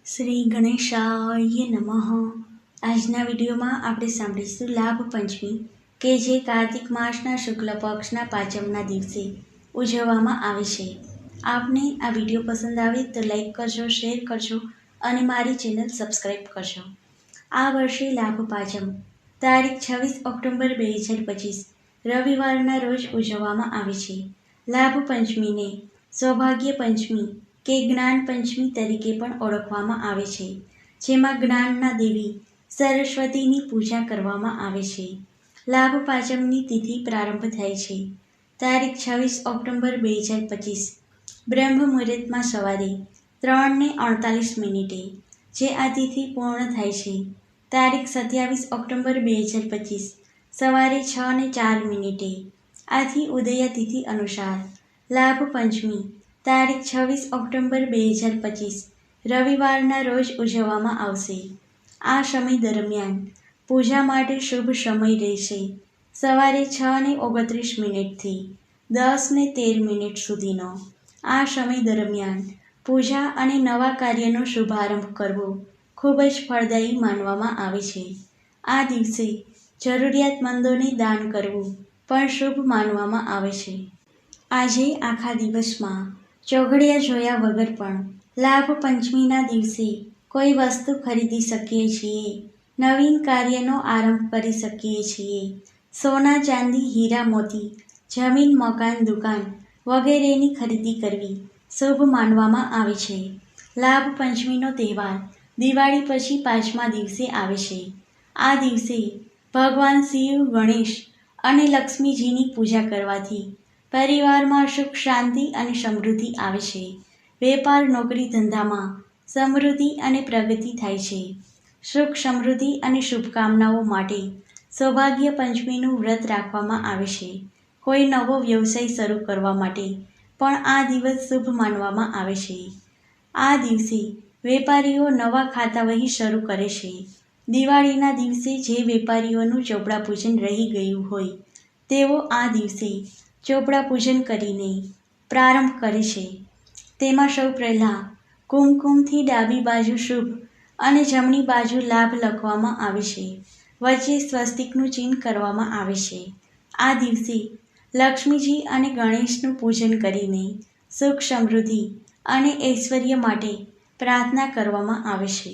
શ્રી ગણેશાય નમઃ. આજના વિડીયોમાં આપણે સાંભળીશું લાભ પંચમી, કે જે કાર્તિક માસના શુક્લ પક્ષના પાંચમના દિવસે ઉજવવામાં આવે છે. આપને આ વિડીયો પસંદ આવે તો લાઈક કરજો, શેર કરજો અને મારી ચેનલ સબસ્ક્રાઈબ કરજો. આ વર્ષે લાભ પાંચમ તારીખ 26 ઓક્ટોબર 2025 રવિવારના રોજ ઉજવવામાં આવે છે. લાભ પંચમીને સૌભાગ્ય પંચમી કે જ્ઞાન પંચમી તરીકે પણ ઓળખવામાં આવે છે, જેમાં જ્ઞાનના દેવી સરસ્વતીની પૂજા કરવામાં આવે છે. લાભ પાંચમની તિથિ પ્રારંભ થાય છે તારીખ 26 ઓક્ટોબર 2025 બ્રહ્મ મુહૂર્તમાં સવારે 3:48, જે આ તિથિ પૂર્ણ થાય છે તારીખ 27 ઓક્ટોબર 2025 સવારે 6:04. આથી ઉદયા તિથિ અનુસાર લાભ પંચમી તારીખ 26 ઓક્ટોબર 2025 રવિવારના રોજ ઉજવવામાં આવશે. આ સમય દરમિયાન પૂજા માટે શુભ સમય રહેશે સવારે 6:29 થી 10:13 સુધીનો. આ સમય દરમિયાન પૂજા અને નવા કાર્યનો શુભારંભ કરવો ખૂબ જ ફળદાયી માનવામાં આવે છે. આ દિવસે જરૂરિયાતમંદોને દાન કરવું પણ શુભ માનવામાં આવે છે. આજે આખા દિવસમાં ચોઘડિયા જોયા વગર પણ લાભ પંચમીના દિવસે કોઈ વસ્તુ ખરીદી શકીએ છીએ, નવીન કાર્યનો આરંભ કરી શકીએ છીએ. સોના, ચાંદી, હીરા, મોતી, જમીન, મકાન, દુકાન વગેરેની ખરીદી કરવી શુભ માનવામાં આવે છે. લાભ પંચમીનો તહેવાર દિવાળી પછી 5મા દિવસે આવે છે. આ દિવસે ભગવાન શિવ, ગણેશ અને લક્ષ્મીજીની પૂજા કરવાથી પરિવારમાં સુખ, શાંતિ અને સમૃદ્ધિ આવે છે. વેપાર, નોકરી, ધંધામાં સમૃદ્ધિ અને પ્રગતિ થાય છે. સુખ, સમૃદ્ધિ અને શુભકામનાઓ માટે સૌભાગ્ય પંચમીનું વ્રત રાખવામાં આવે છે. કોઈ નવો વ્યવસાય શરૂ કરવા માટે પણ આ દિવસ શુભ માનવામાં આવે છે. આ દિવસે વેપારીઓ નવા ખાતાવહી શરૂ કરે છે. દિવાળીના દિવસે જે વેપારીઓનું ચોપડા પૂજન રહી ગયું હોય તેઓ આ દિવસે ચોપડા પૂજન કરીને પ્રારંભ કરે છે. તેમાં સૌ પહેલાં કુમકુમથી ડાબી બાજુ શુભ અને જમણી બાજુ લાભ લખવામાં આવે છે. વચ્ચે સ્વસ્તિકનું ચિહ્ન કરવામાં આવે છે. આ દિવસે લક્ષ્મીજી અને ગણેશનું પૂજન કરીને સુખ, સમૃદ્ધિ અને ઐશ્વર્ય માટે પ્રાર્થના કરવામાં આવે છે.